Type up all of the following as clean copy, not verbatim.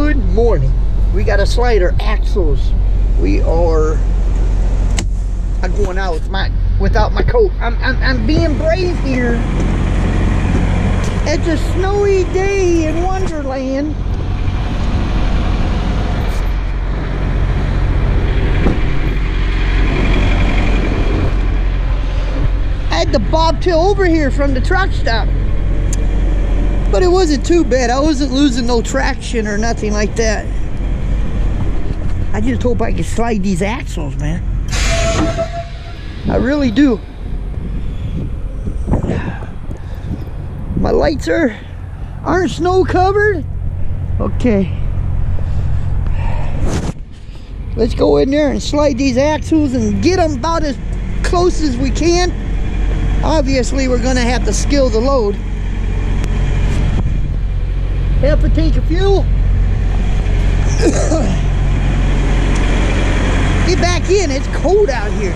Good morning. We got to slide our axles. We are going out without my coat. I'm being brave here. It's a snowy day in Wonderland. I had to bobtail over here from the truck stop. But it wasn't too bad. I wasn't losing no traction or nothing like that. I just hope I can slide these axles, man. I really do. My lights aren't snow covered. Okay. Let's go in there and slide these axles and get them about as close as we can. Obviously, we're gonna have to skill the load. Half a tank of fuel. Get back in, it's cold out here.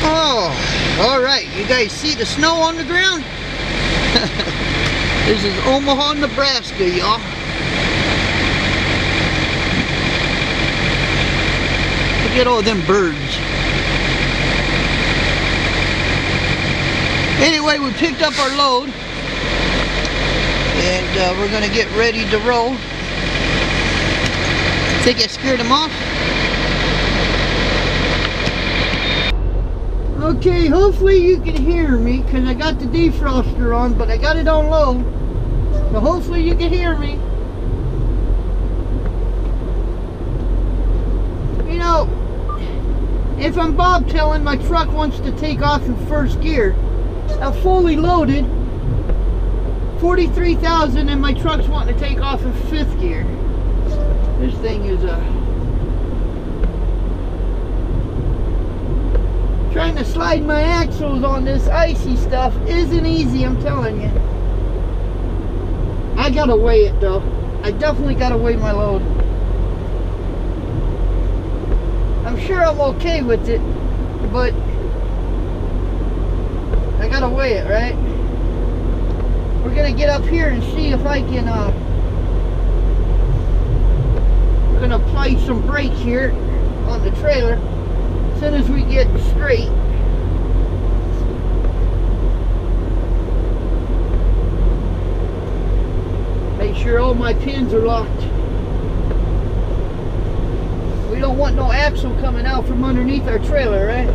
Oh, all right, you guys see the snow on the ground? This is Omaha, Nebraska, y'all. Look at all them birds. Anyway, we picked up our load and we're gonna get ready to roll. Think I scared them off? Okay, hopefully you can hear me because I got the defroster on, but I got it on low. So hopefully you can hear me. You know, if I'm bobtailing, my truck wants to take off in first gear. I'm fully loaded, 43,000, and my truck's wanting to take off in fifth gear. This thing is trying to slide my axles on this icy stuff isn't easy, I'm telling you. I gotta weigh it though. I definitely gotta weigh my load. I'm sure I'm okay with it, but I gotta weigh it, right? We're gonna get up here and see if I can we're gonna apply some brakes here on the trailer as soon as we get straight. Make sure all my pins are locked. We don't want no axle coming out from underneath our trailer, right?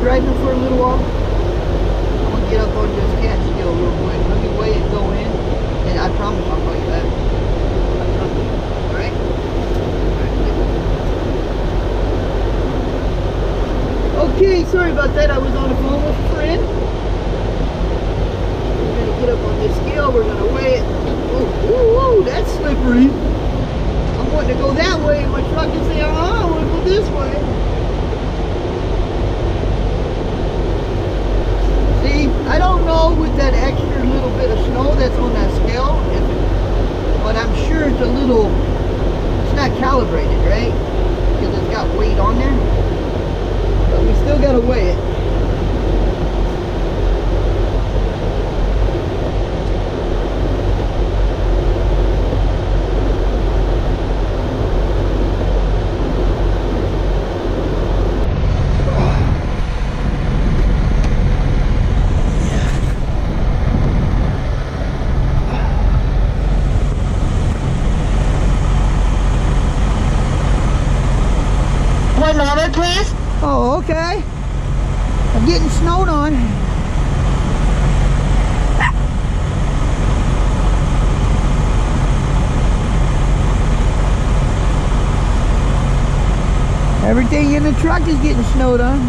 Driving for a little while. I'm gonna get up on this CASCADIA real quick. Let me weigh it, go in, and I promise I'll call you back. I promise. Alright? Okay, sorry about that. I was on the phone with a friend. We're gonna get up on this scale, we're gonna weigh it. Oh, that's slippery. I'm wanting to go that way, my truck can say, I wanna go this way. I don't know with that extra little bit of snow that's on that scale, but I'm sure it's it's not calibrated, right? Because it's got weight on there. But we still got to weigh it. Oh, okay. I'm getting snowed on. Everything in the truck is getting snowed on.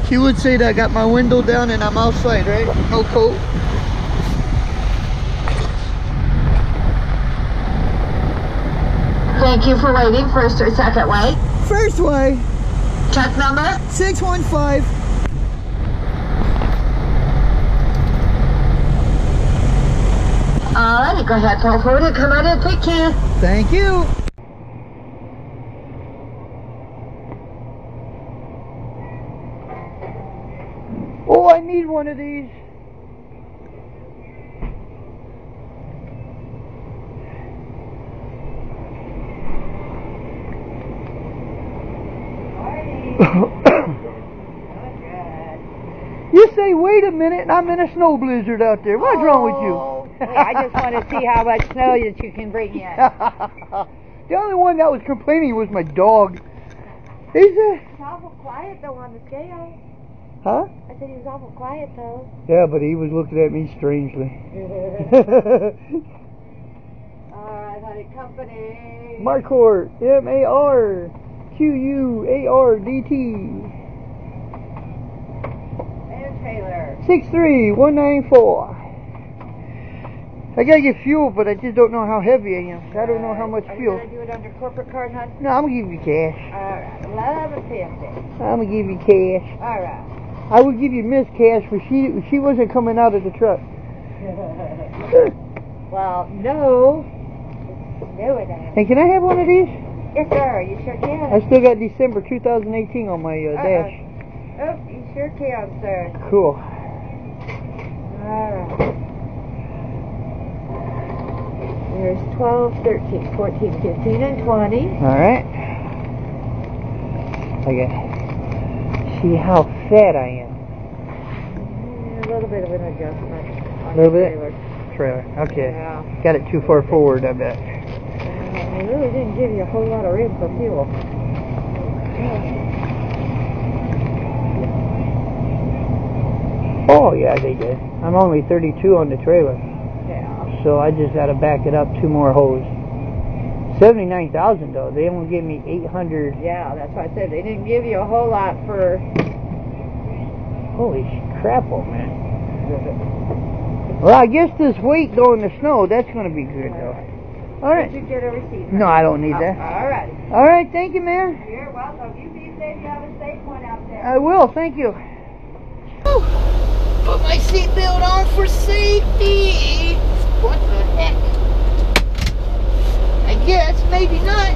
She would say that I got my window down and I'm outside, right? No coat. Thank you for waiting. First or second way? First way. Truck number? 615. Alrighty, go ahead, pull forward and come out and pick you. Thank you. Oh, I need one of these. You say, wait a minute, and I'm in a snow blizzard out there. What's wrong with you? I just want to see how much snow that you can bring in. The only one that was complaining was my dog. He's He's awful quiet though on the scale. Huh? I said he was awful quiet though. Yeah, but he was looking at me strangely. Alright, honey, company. Marquardt, MARQUARDT. And trailer. 63194. I gotta get fuel, but I just don't know how heavy I am. I don't know how much Are fuel. you going to do it under corporate card, hon? No, I'm gonna give you cash. Alright, $11.50. I'm gonna give you cash. Alright. I would give you Miss Cash, but she wasn't coming out of the truck. Well, no. No, it ain't. Hey, can I have one of these? Yes, sir. You sure can. I still got December 2018 on my dash. Oh, you sure can, sir. Cool. Alright. There's 12, 13, 14, 15, and 20. Alright. Okay. See how fat I am. A little bit of an adjustment on A little the bit? Trailer. Okay. Yeah. Got it too far forward, I bet. They really didn't give you a whole lot of room for fuel. Oh, yeah, they did. I'm only 32 on the trailer. Yeah. So I just got to back it up 2 more hoes. 79,000 though. They only gave me 800. Yeah, that's why I said they didn't give you a whole lot for... Holy crap, oh man. Well, I guess this weight though in the snow, that's going to be good though. Alright. Did you get a receipt? No, I don't need that. Alright. Alright, thank you, man. You're welcome. You be safe. You have a safe one out there. I will, thank you. Put my seatbelt on for safety. What the heck? I guess, maybe not.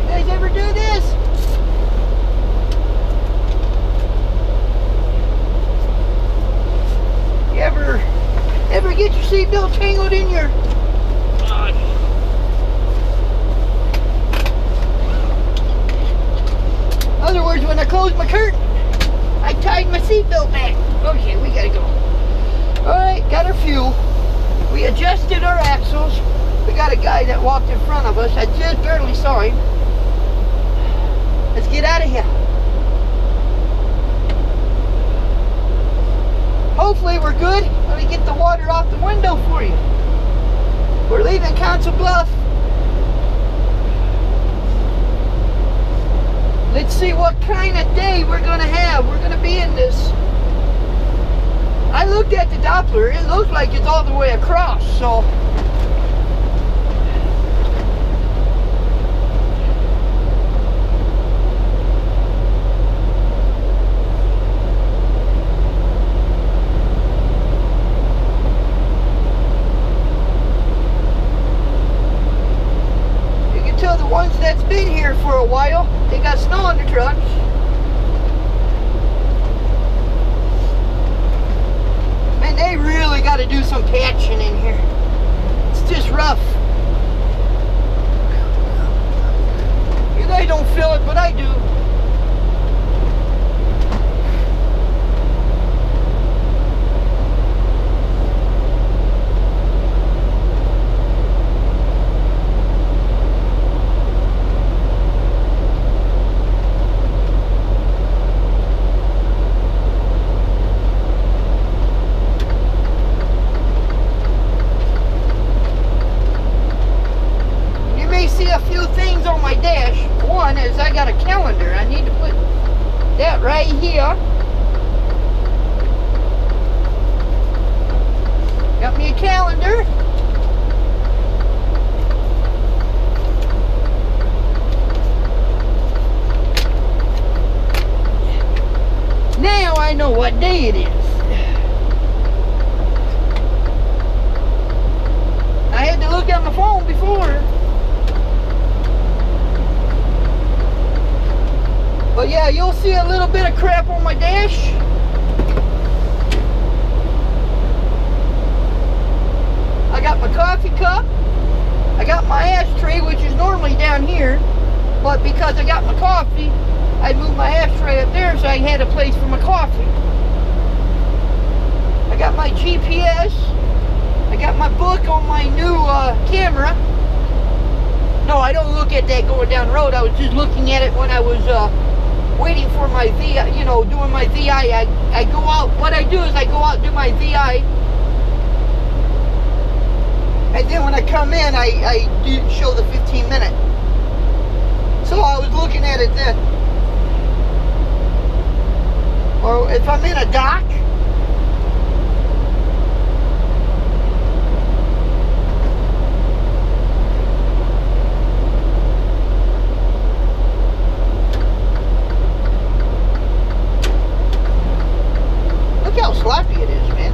You guys ever do this? You ever get your seatbelt tangled in your... In other words, when I closed my curtain, I tied my seatbelt back. Okay, we gotta go. Alright, got our fuel. We adjusted our axles. We got a guy that walked in front of us. I just barely saw him. Let's get out of here. Hopefully we're good. Let me get the water off the window for you. We're leaving Council Bluff. Let's see what kind of day we're going to have. We're going to be in this. I looked at the Doppler. It looks like it's all the way across, so. You can tell the ones that's been here for a while, they got snow on the trucks. Man, they really got to do some patching in here. It's just rough. You guys don't feel it, but I do. here. Got me a calendar. Now I know what day it is. I had to look at my phone before. But yeah, you'll see a little bit of crap on my dash. I got my coffee cup. I got my ashtray, which is normally down here. But because I got my coffee, I moved my ashtray up there so I had a place for my coffee. I got my GPS. I got my book on my new camera. No, I don't look at that going down the road. I was just looking at it when I was waiting for my VI, you know, doing my VI. I go out, what I do is I go out and do my VI. And then when I come in, I do show the 15-minute. So I was looking at it then. Or if I'm in a dock, look how sloppy it is, man.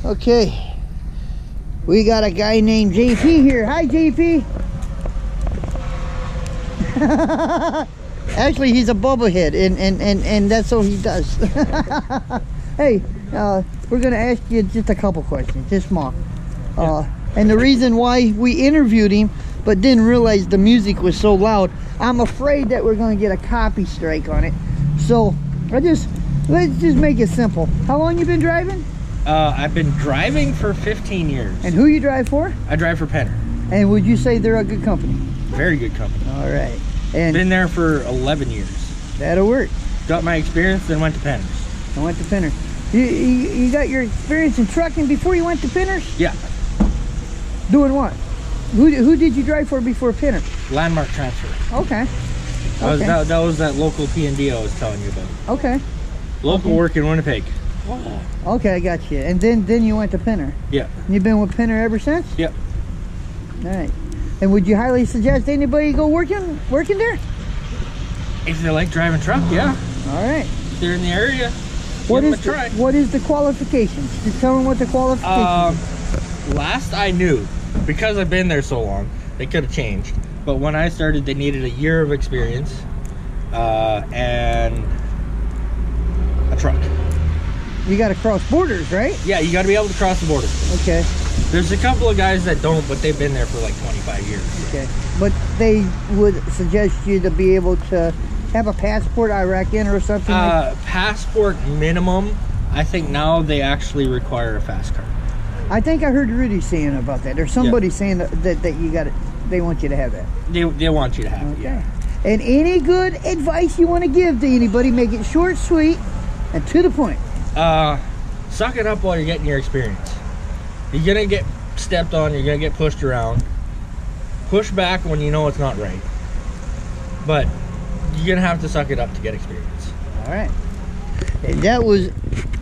Okay, we got a guy named JP here. Hi, JP. Actually, he's a bubblehead, and that's all he does. Hey, we're gonna ask you just a couple questions, just small. And the reason why we interviewed him, but didn't realize the music was so loud, I'm afraid that we're gonna get a copy strike on it. So let's just make it simple. How long you been driving? I've been driving for 15 years. And who you drive for? I drive for Penner. And would you say they're a good company? Very good company. All right. And been there for 11 years. That'll work. Got my experience, then went to Penner's. I went to Penner. You got your experience in trucking before you went to Penner's? Yeah. Doing what? Who did you drive for before Penner? Landmark Transfer. Okay. That was that local P&D I was telling you about. Okay. Local work in Winnipeg. Okay, I got you. And then you went to Penner. Yeah. You've been with Penner ever since? Yep. All right. And would you highly suggest anybody go working there? If they like driving truck, yeah. All right. If they're in the area, what is the qualifications? Just tell them what the qualifications. Last I knew, because I've been there so long, they could have changed. But when I started, they needed a year of experience and a truck. You got to cross borders, right? Yeah, you got to be able to cross the border. Okay. There's a couple of guys that don't, but they've been there for like 25 years. Okay. But they would suggest you to be able to have a passport, I reckon, or something? Passport minimum. I think now they actually require a fast card. I think I heard Rudy saying about that. There's somebody saying that you got it. They want you to have that. They want you to have it. Yeah. And any good advice you want to give to anybody, make it short, sweet, and to the point. Suck it up while you're getting your experience. You're gonna get stepped on. You're gonna get pushed around. Push back when you know it's not right. But you're gonna have to suck it up to get experience. All right. And that was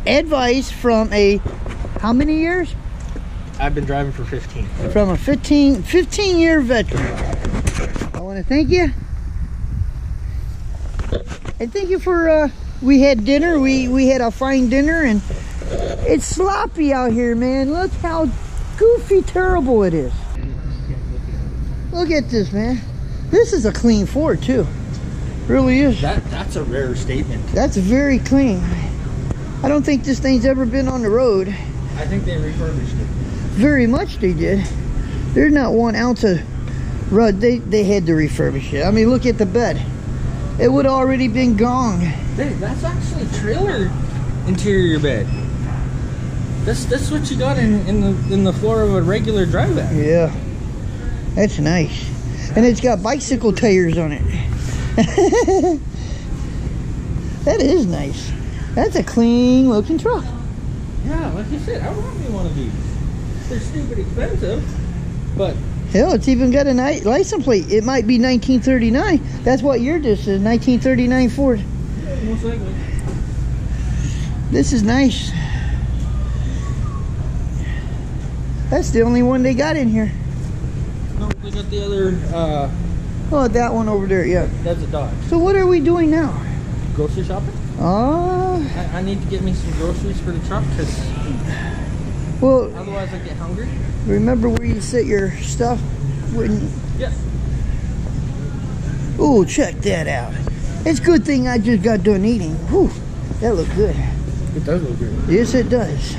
advice from a how many years? I've been driving for 15. From a 15-year veteran. I want to thank you. And thank you for we had dinner. We had a fine dinner, and it's sloppy out here, man. Look how goofy terrible it is. Look at this, man. This is a clean Ford too. Really is. That's a rare statement. That's very clean. I don't think this thing's ever been on the road. I think they refurbished it. Very much they did. There's not 1 ounce of rust. They had to refurbish it. I mean, look at the bed. It would already been gone. Hey, that's actually trailer interior bed. That's what you got in the floor of a regular dry van. Yeah, that's nice. And it's got bicycle tires on it. That is nice. That's a clean looking truck. Yeah, like you said, I want me one of these. They're stupid expensive, but hell, it's even got a license plate. It might be 1939. That's what year this is, 1939 Ford. Yeah, most likely. This is nice. That's the only one they got in here. No, we got the other, oh, that one over there, yeah. That's a Dodge. So what are we doing now? Grocery shopping? Oh. I need to get me some groceries for the truck, because well, otherwise I get hungry. Remember where you set your stuff? Yeah. Oh, check that out. It's a good thing I just got done eating. Whew, that looked good. It does look good. Yes, it does.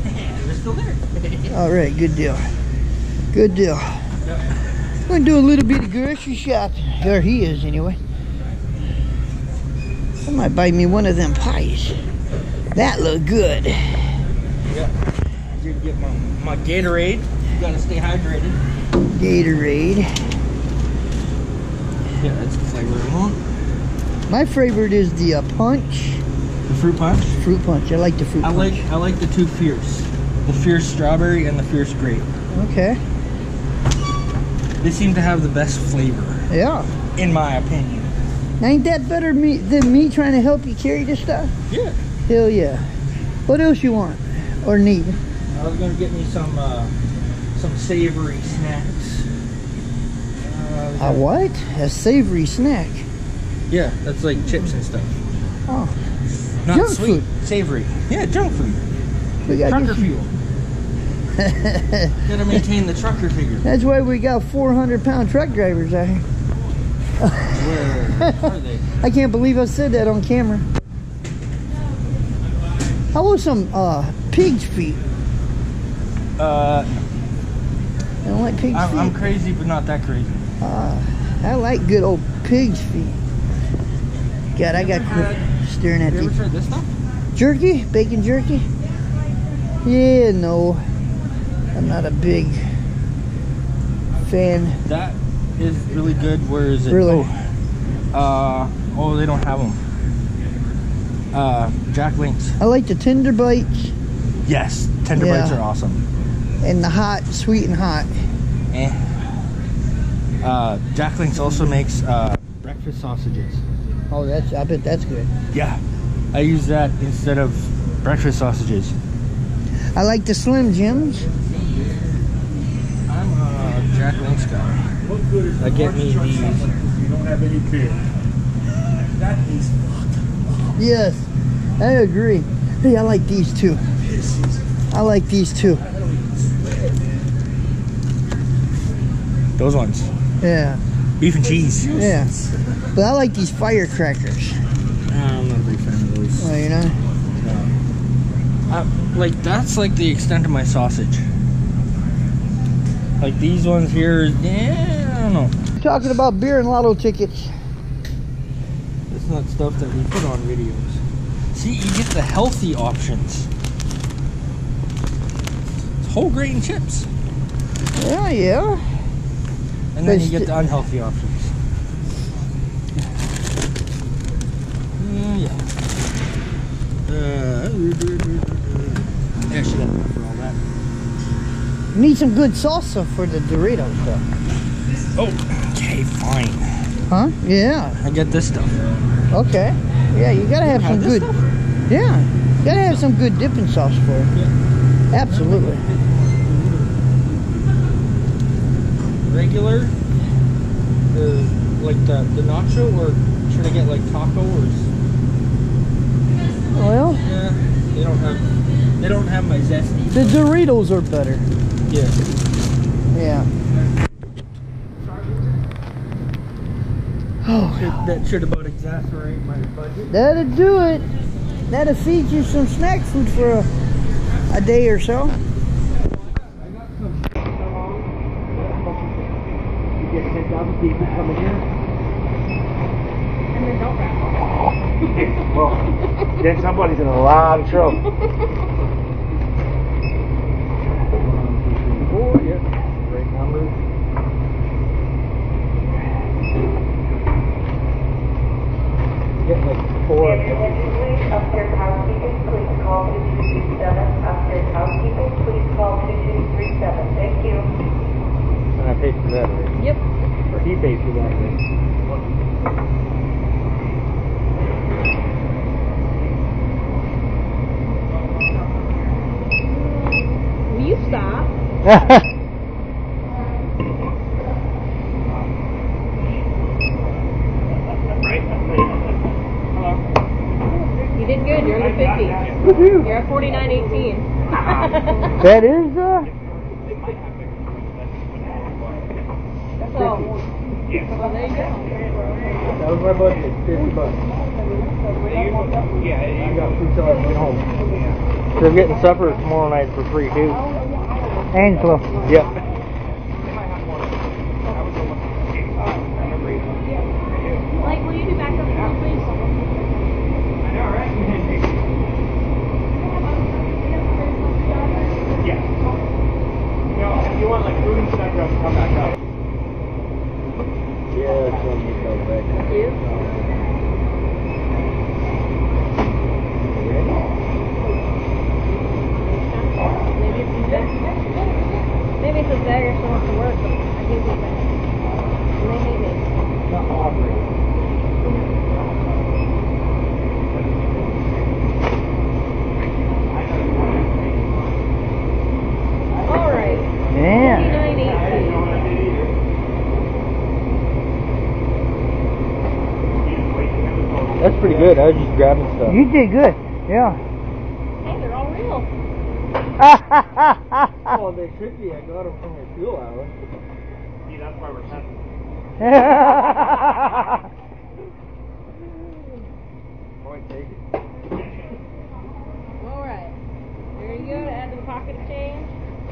They're still there. All right, good deal. Good deal. Yep. I'm going to do a little bit of grocery shopping. There he is, anyway. I might buy me one of them pies. That looked good. Yeah. You get my Gatorade. You gotta stay hydrated. Gatorade. Yeah, that's the flavor I want. My favorite is the punch. The fruit punch? Fruit punch. I like the fruit punch. I like the two fierce. The fierce strawberry and the fierce grape. Okay. They seem to have the best flavor. Yeah. In my opinion. Ain't that better than me trying to help you carry this stuff? Yeah. Hell yeah. What else you want or need? I was gonna get me some savory snacks. A what? A savory snack? Yeah, that's like chips and stuff. Oh. Not Junk sweet, food. savory. Yeah, junk food. We got Trucker fuel. Gotta maintain the trucker figure. That's why we got 400-pound truck drivers out here. Where are they? I can't believe I said that on camera. How was some pig's feet? I I don't like pig's feet. I'm crazy, but not that crazy. I like good old pig's feet. God, I got quit staring at You ever these. tried this stuff? Jerky? Bacon jerky? Yeah, no. I'm not a big fan. That is really good. Where is it? Really? Oh, they don't have them. Jack Links. I like the tender bites Yes, tender Yeah. bites are awesome. and the hot, sweet and hot. Jack Links also makes breakfast sausages. Oh, I bet that's good. Yeah, I use that instead of breakfast sausages. I like the Slim Jims. I'm a Jack Links guy. I get me these. You don't have any beer. That is Yes, I agree. Hey, I like these too. I like these too. Those ones. Yeah, Beef and cheese. yeah. But I like these firecrackers. I'm not a big fan of those. Oh, you know? Like, that's like the extent of my sausage. Like these ones here, yeah, I don't know. Talking about beer and lotto tickets. That's not stuff that we put on videos. See, you get the healthy options. It's whole grain chips. Yeah, yeah. And then you get the unhealthy options. Yeah. Actually, that's enough for all that. You need some good salsa for the Doritos, though. Oh, okay, fine. Huh? Yeah. I get this stuff. Okay. Yeah, you gotta have some good. Stuff? Yeah, you gotta have some good dipping sauce for it. Yeah. Absolutely. Regular, like the nacho, or should I get like taco or? Well, Yeah, they don't have my zesty. the Doritos are better. Yeah. Yeah. Oh, That should about exasperate my budget. that'll do it. That'll feed you some snack food for a day or so. You get 10,000 people coming here. And then don't wrap. Well, then somebody's in a lot of trouble. 1, 2, 3, 4. Yeah. Great numbers. Get like 4. Upstairs housekeeping, please call 2237. Upstairs housekeeping, please call 2237. Thank you. And I paid for that, right? Yep. Or he paid for that, right? Will you stop? You did good. You're under 50. You're at 49.18. That is, So, well, there you go. That was my budget, $50. I got food till I get home. So I'm getting supper tomorrow night for free too. Angelo. Yep. Blake, will you be back up front, please? If you want like food and stuff, come back up. Yeah, that's what you go back. Thank you. Maybe it's a bag or someone to work, but I hate these bags. And they hate me. Not Aubrey. Alright. Yeah. 49.18. That's pretty good. I was just grabbing stuff. You did good. Yeah. Hey, they're all real. Oh, they should be. I got them from your fuel hour. See, that's why we're testing. Point taken. Alright. There you go. Add to the pocket of change.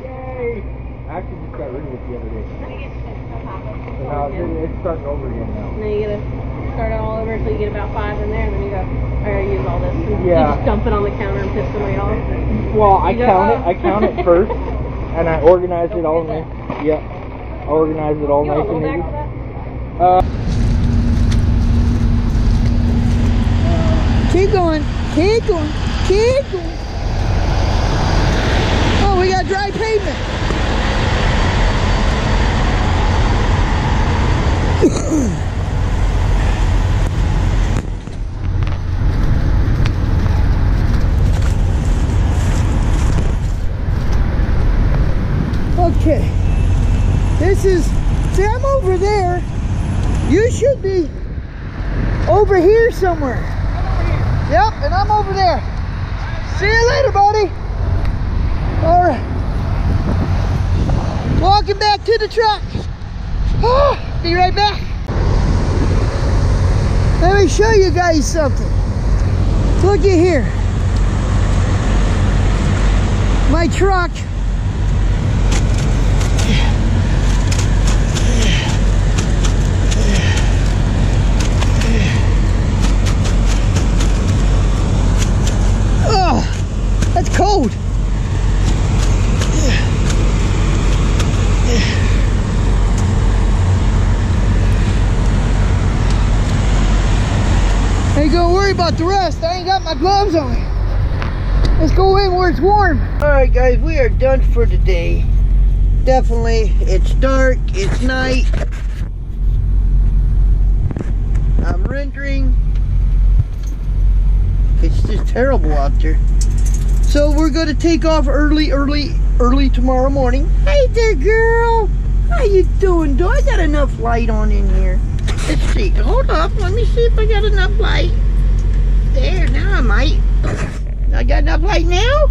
Yay! I actually just got rid of it the other day. Let me get you a pocket. So now it's starting over again now. And then you gotta start it all over until you get about 5 in there, and then you go, I gotta use all this. And Yeah. You just dump it on the counter and piss somebody off. Well, I You go, count oh. it. I count it first, and I organize it all Okay. nice. Yeah, I organize it all You nice want and to go back easy. to that? Keep going. Keep going. Keep going. Oh, we got dry pavement. Okay. This is, see, I'm over there. You should be over here somewhere. Yep, and I'm over there. See you later, buddy. All right. Walking back to the truck. Oh, be right back. Let me show you guys something. Look at here. My truck. cold. Ain't gonna worry about the rest. I ain't got my gloves on. Let's go in where it's warm. Alright guys, we are done for today. Definitely, it's dark, it's night. I'm rendering. It's just terrible out there. So we're gonna take off early tomorrow morning. Hey there, girl. How you doing? Do I got enough light on in here? Let's see. Hold up. Let me see if I got enough light. There, now I might. I got enough light now?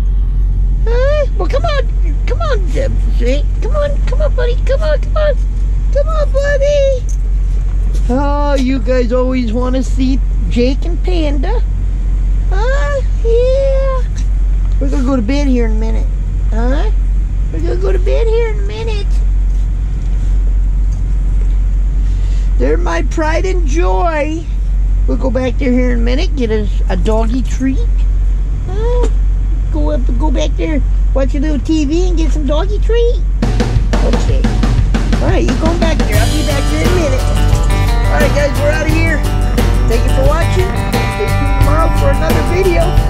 Huh? Well, come on. Come on, see? Come on, buddy. Come on. Come on, buddy. Oh, you guys always want to see Jake and Panda. Huh? Yeah. We're going to go to bed here in a minute. Huh? We're going to go to bed here in a minute. They're my pride and joy. We'll go back there here in a minute, get us a doggy treat. Go back there, watch a little TV and get some doggy treat. Okay. Alright, you going back there. I'll be back there in a minute. Alright guys, we're out of here. Thank you for watching. Stay tuned tomorrow for another video.